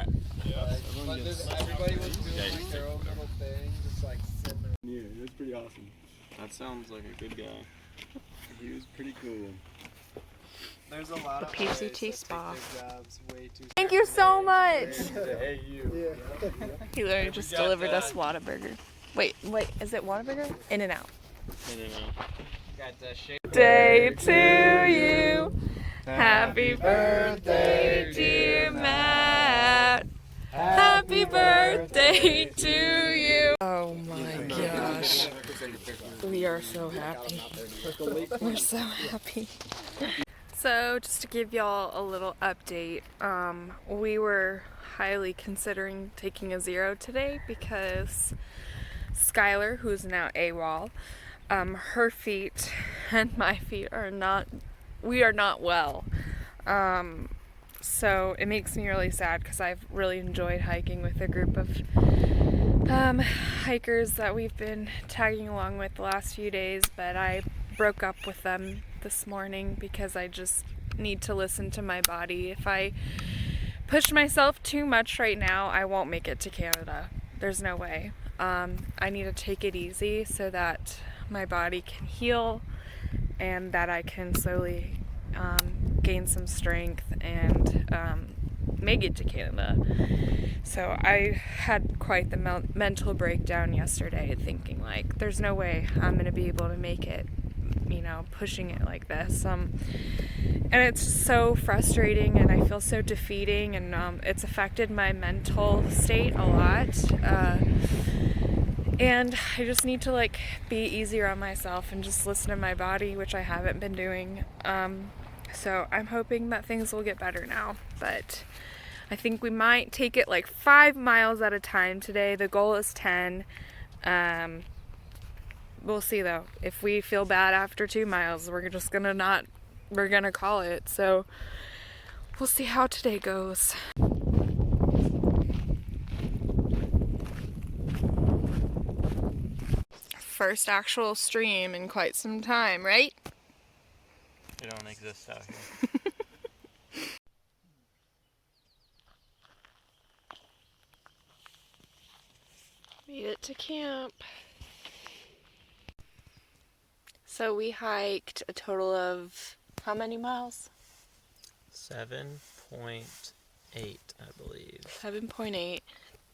Alright. Yeah. Everybody was doing like their own little thing, just like sitting there. Yeah, it was pretty awesome. That sounds like a good guy. He was pretty cool. There's a lot of PCT spa. Thank Thank you so much. Hey, you. Yeah. He literally just delivered us Whataburger. Wait, is it Whataburger? In-N-Out. Got the shit. Day to you. Happy birthday, dear Matt. Happy birthday to you. Oh my gosh. We are so happy. We're so happy. So just to give y'all a little update, we were highly considering taking a zero today because Skylar, who's now AWOL, her feet and my feet are not, we are not well. So it makes me really sad because I've really enjoyed hiking with a group of hikers that we've been tagging along with the last few days, but I broke up with them this morning because I just need to listen to my body. If I push myself too much right now, I won't make it to Canada. There's no way. I need to take it easy so that my body can heal and that I can slowly gain some strength and make it to Canada. So I had quite the mental breakdown yesterday, thinking like, there's no way I'm gonna be able to make it, you know, pushing it like this. And it's so frustrating and I feel so defeating, and it's affected my mental state a lot. And I just need to like be easier on myself and just listen to my body, which I haven't been doing. So I'm hoping that things will get better now, but I think we might take it like 5 miles at a time today. The goal is 10. We'll see though. If we feel bad after 2 miles, we're just gonna we're gonna call it. So we'll see how today goes. First actual stream in quite some time, right? They don't exist out here. Made it to camp. So we hiked a total of how many miles? 7.8, I believe. 7.8,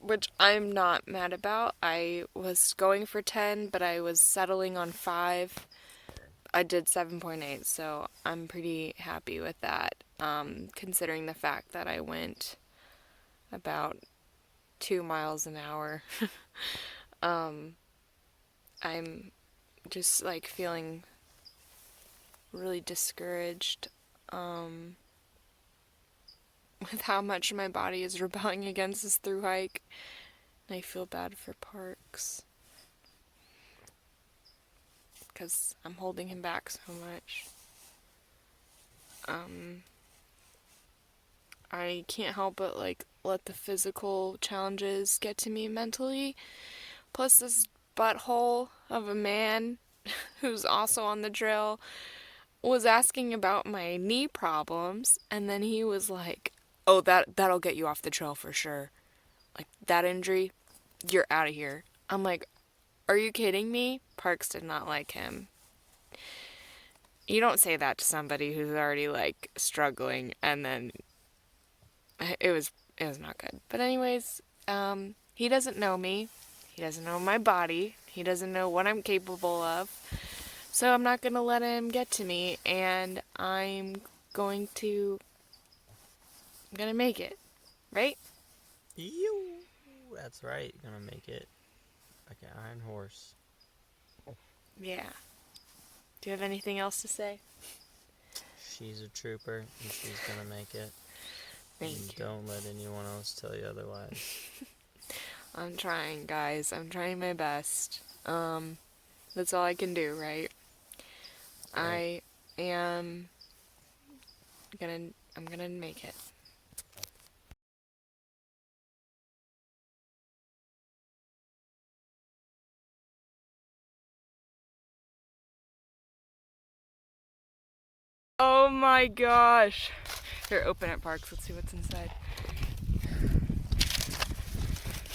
which I'm not mad about. I was going for 10, but I was settling on 5. I did 7.8, so I'm pretty happy with that, considering the fact that I went about 2 miles an hour. I'm just like feeling really discouraged with how much my body is rebelling against this thru hike, and I feel bad for Parks because I'm holding him back so much. I can't help but like let the physical challenges get to me mentally, plus this butthole of a man who's also on the trail was asking about my knee problems, and then he was like, oh, that'll get you off the trail for sure. Like, that injury, you're out of here. I'm like, are you kidding me? Parks did not like him. You don't say that to somebody who's already like struggling, and then it was not good. But anyways, he doesn't know me. He doesn't know my body. He doesn't know what I'm capable of. So I'm not going to let him get to me, and I'm going to make it, right? That's right, you're gonna make it like an iron horse. Yeah. Do you have anything else to say? She's a trooper, and she's gonna make it. Thank and you. Don't let anyone else tell you otherwise. I'm trying, guys. I'm trying my best. That's all I can do, right? Right. I'm gonna make it. Oh my gosh. Here, open it, Parks. Let's see what's inside.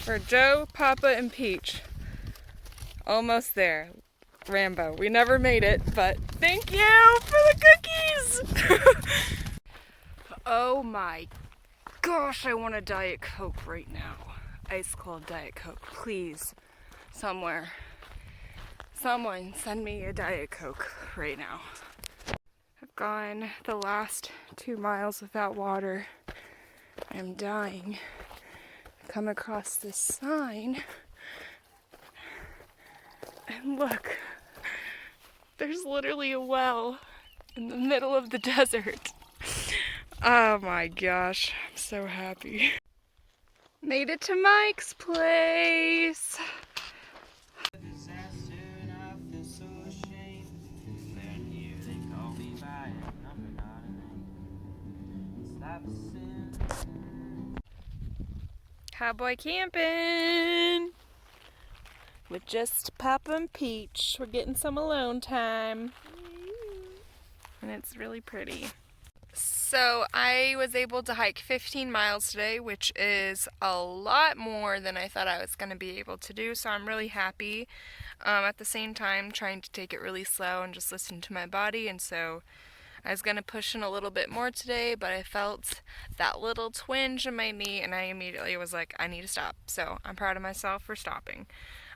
For Joe, Papa, and Peach. Almost there. Rambo. We never made it, but thank you for the cookies! Oh my gosh, I want a Diet Coke right now. Ice cold Diet Coke, please. Somewhere. Someone send me a Diet Coke right now. I've gone the last 2 miles without water. I'm dying. I've come across this sign. And look, there's literally a well in the middle of the desert. Oh my gosh, I'm so happy. Made it to Mike's place. Cowboy camping with just Papa and Peach. We're getting some alone time. And it's really pretty. So I was able to hike 15 miles today, which is a lot more than I thought I was going to be able to do, so I'm really happy. At the same time, trying to take it really slow and just listen to my body, and so I was going to push in a little bit more today, but I felt that little twinge in my knee, and I immediately was like, I need to stop. So I'm proud of myself for stopping.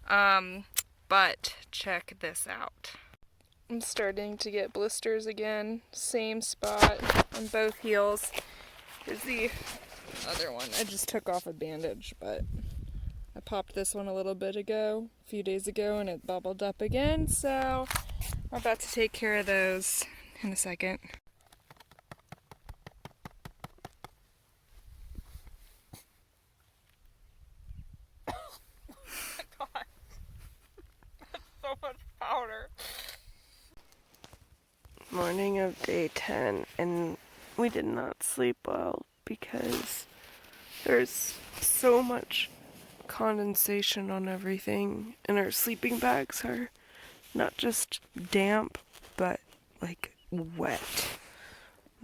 But check this out. I'm starting to get blisters again. Same spot on both heels. Here's the other one. I just took off a bandage, but I popped this one a few days ago, and it bubbled up again. So I'm about to take care of those in a second. Oh my god. That's so much powder. Morning of day 10, and we did not sleep well because there's so much condensation on everything, and our sleeping bags are not just damp, but like wet.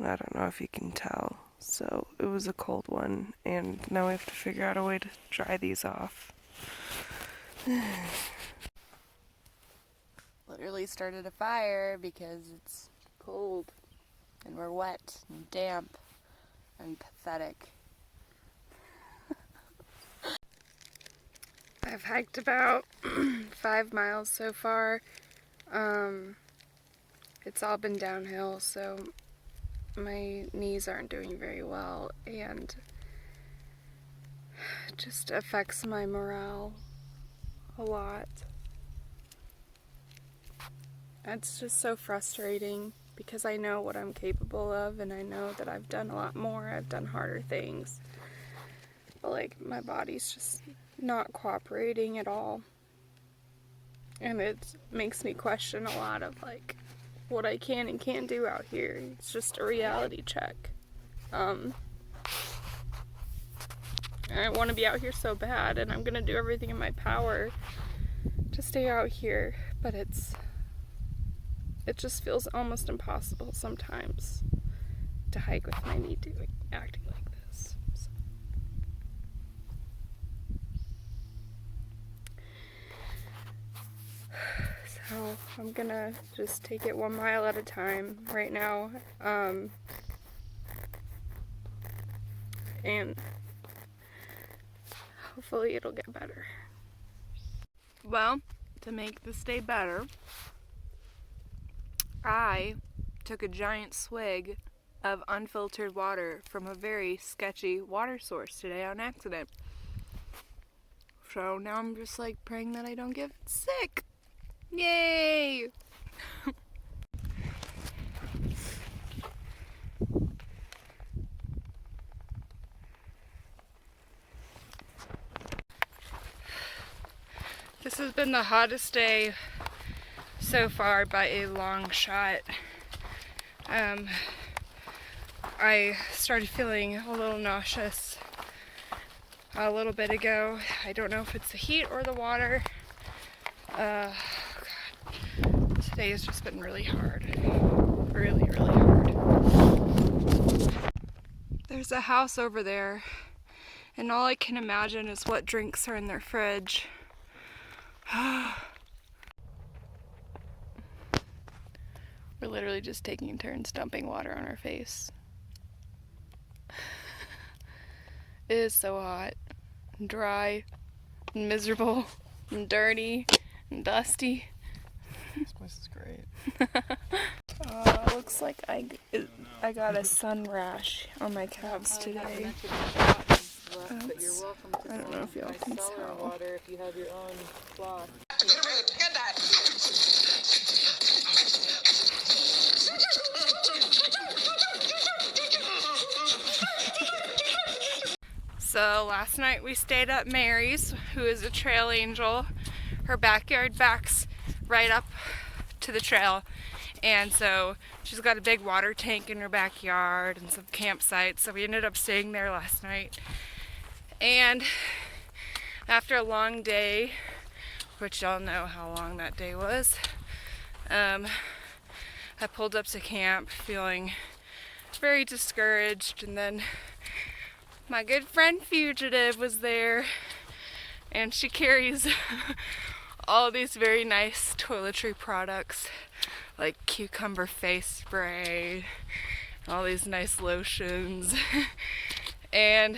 I don't know if you can tell. So it was a cold one, and now we have to figure out a way to dry these off. Literally started a fire because it's cold and we're wet and damp and pathetic. I've hiked about 5 miles so far. It's all been downhill, so my knees aren't doing very well, and it just affects my morale a lot. It's just so frustrating because I know what I'm capable of, and I know that I've done a lot more, I've done harder things, but like my body's just not cooperating at all, and it makes me question a lot of like what I can and can't do out here. It's just a reality check. I want to be out here so bad, and I'm gonna do everything in my power to stay out here, but it just feels almost impossible sometimes to hike with my knee acting like this. So I'm gonna just take it 1 mile at a time right now, and hopefully it'll get better. Well, to make this day better, I took a giant swig of unfiltered water from a very sketchy water source today on accident. So now I'm just like praying that I don't get sick. Yay! This has been the hottest day so far by a long shot. I started feeling a little nauseous a little bit ago. I don't know if it's the heat or the water. God. Today has just been really hard. Really, really hard. There's a house over there, And all I can imagine is what drinks are in their fridge. We're literally just taking turns dumping water on our face. It is so hot, and dry, and miserable, and dirty, and dusty. This place is great. Looks like I got a sun rash on my calves today. I don't know if y'all can tell. Water if you have your own cloth. So last night we stayed at Mary's, who is a trail angel. Her backyard backs right up to the trail, and so she's got a big water tank in her backyard and some campsites, so we ended up staying there last night. And after a long day, which y'all know how long that day was, I pulled up to camp feeling very discouraged, and then my good friend Fugitive was there, and she carries all these very nice toiletry products like cucumber face spray, all these nice lotions. And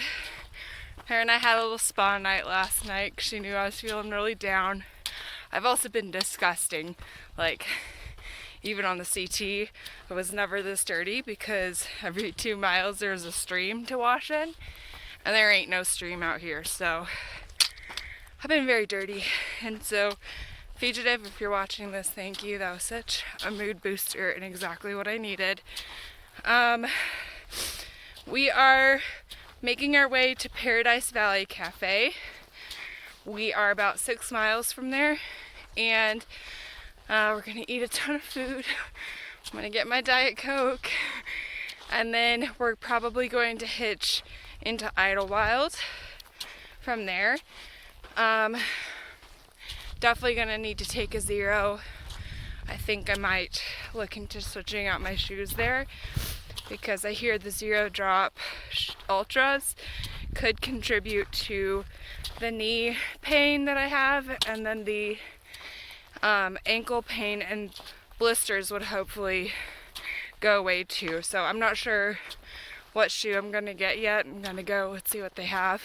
her and I had a little spa night last night because she knew I was feeling really down. I've also been disgusting, like even on the CT I was never this dirty because every 2 miles there's a stream to wash in, and there ain't no stream out here, so I've been very dirty. And so Fugitive, if you're watching this, thank you. That was such a mood booster and exactly what I needed. We are making our way to Paradise Valley Cafe. We are about 6 miles from there, and we're gonna eat a ton of food. I'm gonna get my Diet Coke, and then we're probably going to hitch into Idlewild from there. Definitely gonna need to take a zero. I think I might look into switching out my shoes there because I hear the zero drop ultras could contribute to the knee pain that I have, and then the ankle pain and blisters would hopefully go away too. So I'm not sure what shoe I'm gonna get yet. I'm gonna go and see what they have.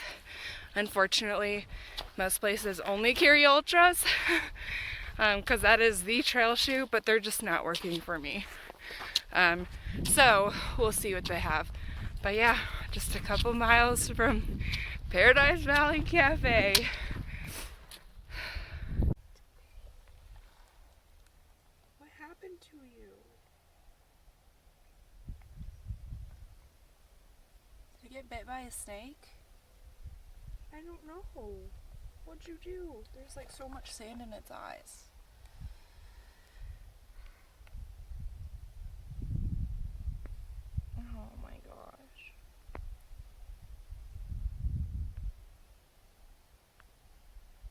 Unfortunately, most places only carry ultras because that is the trail shoe, but they're just not working for me. So we'll see what they have. But yeah, just a couple miles from Paradise Valley Cafe. What happened to you? Did you get bit by a snake? I don't know. What'd you do? There's like so much sand in its eyes. Oh my gosh.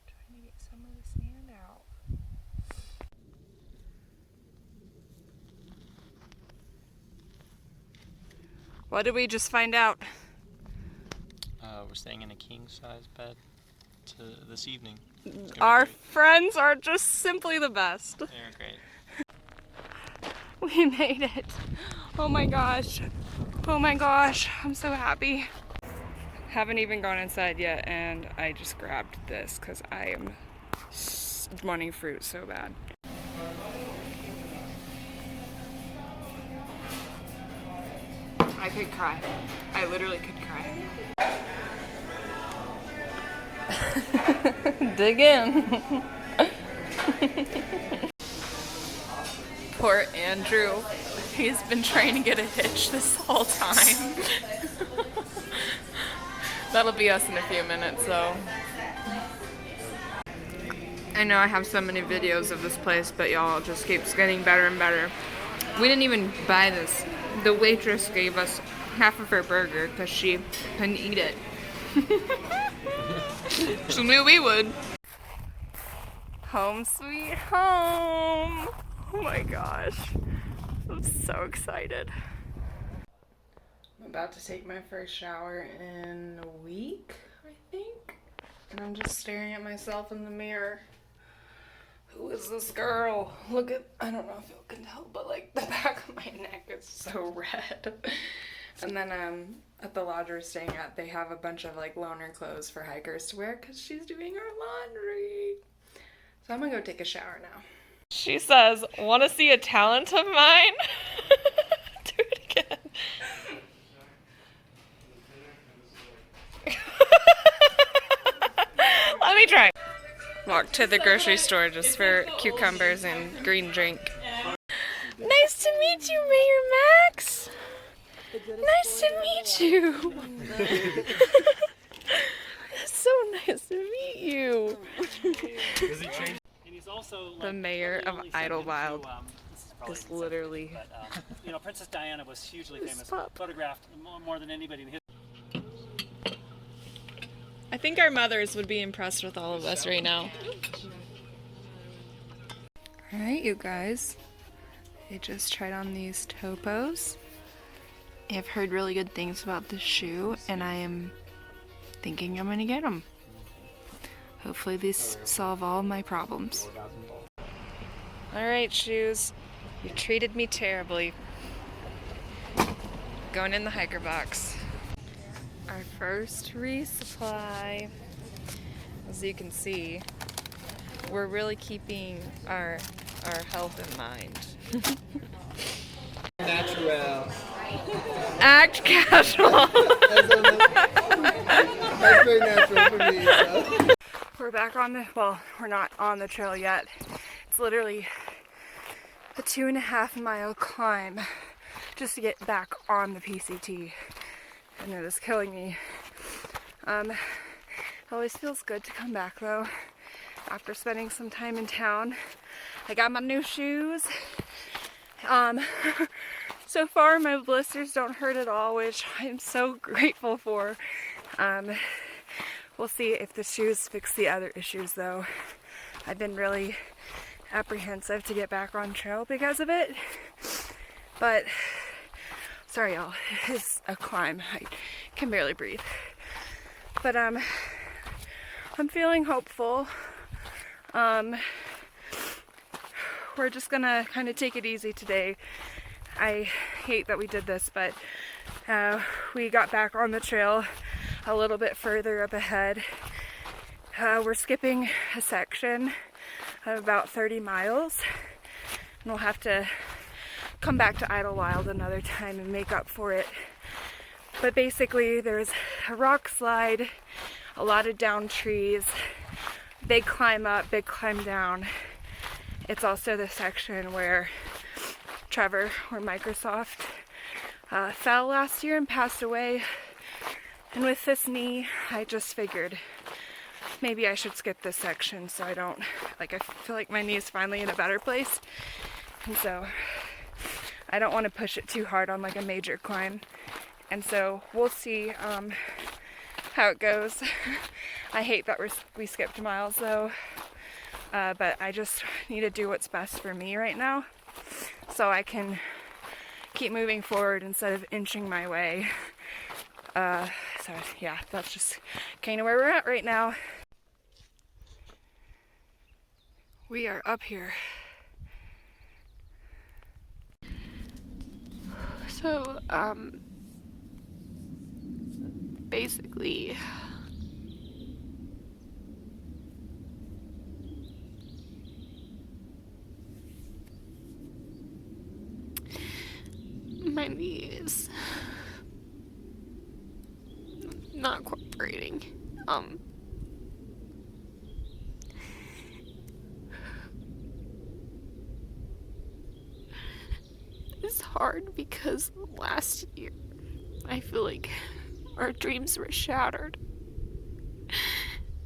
Trying to get some of the sand out. What did we just find out? We're staying in a king-size bed this evening. Our friends are just simply the best. They're great. We made it. Oh my gosh. Oh my gosh. I'm so happy. Haven't even gone inside yet, and I just grabbed this because I am wanting fruit so bad. I could cry. I literally could cry. Dig in. Poor Andrew. He's been trying to get a hitch this whole time. That'll be us in a few minutes, though. I know I have so many videos of this place, but y'all, it just keeps getting better and better. We didn't even buy this. The waitress gave us half of her burger because she couldn't eat it. She knew we would. Home sweet home. Oh my gosh. I'm so excited. I'm about to take my first shower in a week. And I'm just staring at myself in the mirror. Who is this girl? Look at, I don't know if you can tell, but like the back of my neck is so red. And then at the lodge we're staying at, they have a bunch of like loaner clothes for hikers to wear because she's doing her laundry. So I'm gonna go take a shower now. She says, want to see a talent of mine? Do it again. Let me try. Walked to the grocery store just for cucumbers and green drink. Nice to meet you, Mayor Max. Nice to meet you. It's so nice to meet you. The mayor of Idlewild is literally. You know, Princess Diana was hugely famous, photographed more than anybody in history. I think our mothers would be impressed with all of us right now. Alright, you guys. I just tried on these topos. I've heard really good things about this shoe, and I am thinking I'm gonna get them. Hopefully these solve all my problems. Alright, shoes. You treated me terribly. Going in the hiker box. Our first resupply. As you can see, we're really keeping our health in mind. Natural. Act casual. That's very natural for me. So. We're back on the, well, we're not on the trail yet. It's literally a 2.5 mile climb just to get back on the PCT. And it is killing me. It always feels good to come back though, after spending some time in town. I got my new shoes. So far my blisters don't hurt at all, which I'm so grateful for. We'll see if the shoes fix the other issues though. I've been really apprehensive to get back on trail because of it. But sorry y'all, it's a climb. I can barely breathe. But I'm feeling hopeful. We're just gonna kind of take it easy today. I hate that we did this, but we got back on the trail a little bit further up ahead. We're skipping a section of about 30 miles, and we'll have to come back to Idlewild another time and make up for it. But basically there's a rock slide, a lot of down trees, big climb up, big climb down. It's also the section where Trevor, or Microsoft, fell last year and passed away. And with this knee, I just figured maybe I should skip this section so I don't, like, I feel like my knee is finally in a better place. And so I don't want to push it too hard on like a major climb. And so we'll see how it goes. I hate that we skipped miles though, but I just need to do what's best for me right now so I can keep moving forward instead of inching my way. So yeah, that's just kind of where we're at right now. We are up here. So, basically, my knee is not cooperating. It's hard because last year I feel like our dreams were shattered.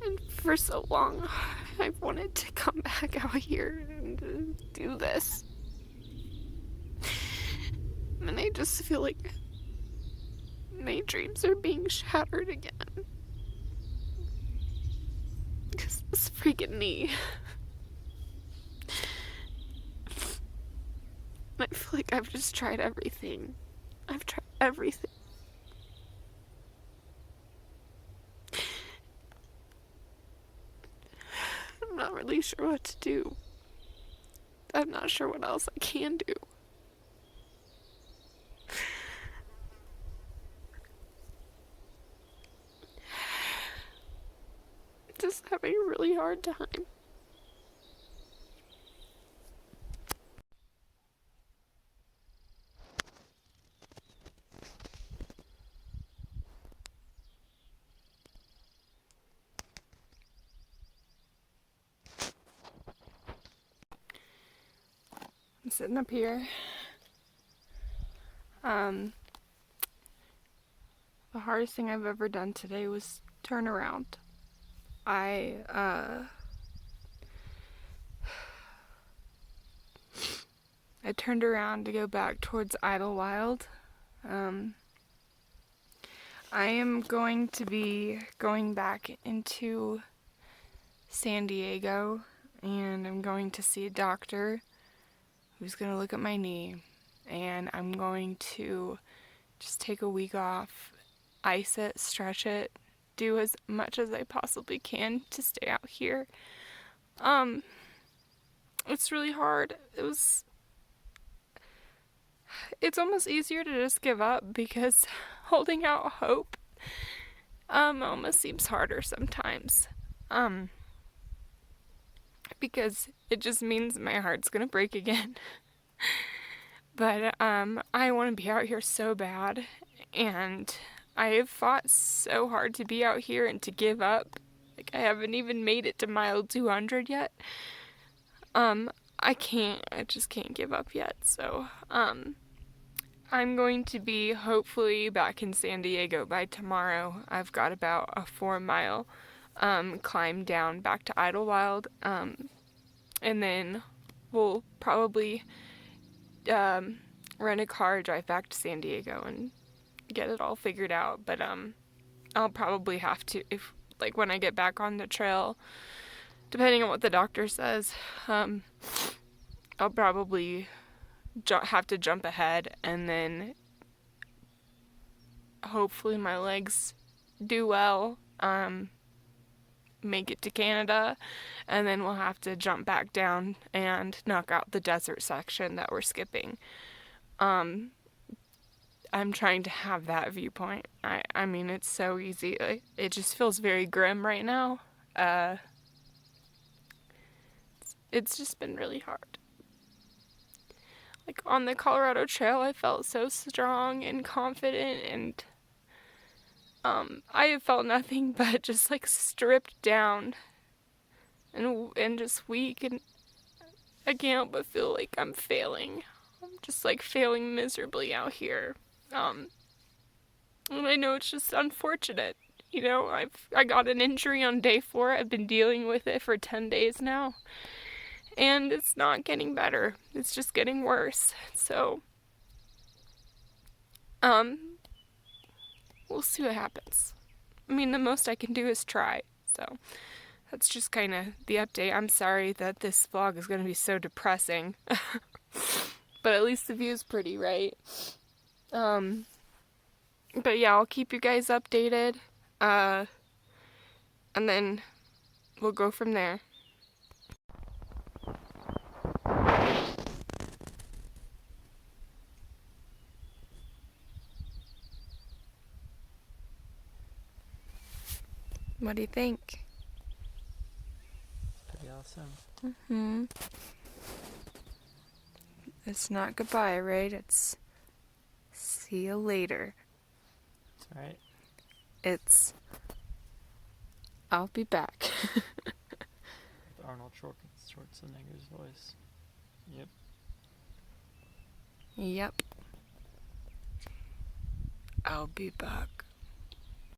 And for so long I've wanted to come back out here and do this. And I just feel like my dreams are being shattered again. Because this freaking knee. I feel like I've just tried everything. I've tried everything. not really sure what to do. I'm not sure what else I can do. Just having a really hard time. I'm sitting up here. The hardest thing I've ever done today was turn around. I turned around to go back towards Idlewild. I am going to be going back into San Diego, and I'm going to see a doctor who's going to look at my knee, and I'm going to just take a week off, ice it, stretch it, do as much as I possibly can to stay out here. It's really hard. It's almost easier to just give up, because holding out hope almost seems harder sometimes. Because it just means my heart's gonna break again. But I want to be out here so bad, and I have fought so hard to be out here and to give up. Like, I haven't even made it to mile 200 yet. I just can't give up yet. So I'm going to be hopefully back in San Diego by tomorrow. I've got about a 4-mile climb down back to Idlewild, and then we'll probably rent a car, drive back to San Diego, and get it all figured out. But I'll probably have to, when I get back on the trail, depending on what the doctor says, I'll probably have to jump ahead, and then hopefully my legs do well, make it to Canada, and then we'll have to jump back down and knock out the desert section that we're skipping. I'm trying to have that viewpoint. I mean, it's so easy. It just feels very grim right now. It's just been really hard. Like, on the Colorado Trail, I felt so strong and confident, and I have felt nothing but just stripped down and just weak, and I can't help but feel like I'm failing. I'm just failing miserably out here. And I know it's just unfortunate. I got an injury on day 4. I've been dealing with it for 10 days now. And it's not getting better. It's just getting worse. So, we'll see what happens. I mean, the most I can do is try. So, that's just kind of the update. I'm sorry that this vlog is going to be so depressing. But at least the view's pretty, right? But yeah, I'll keep you guys updated. And then we'll go from there. What do you think? Pretty awesome. Mm-hmm. It's not goodbye, right? It's see you later. That's right. It's I'll be back. Arnold Schwarzenegger's voice. Yep. Yep. I'll be back.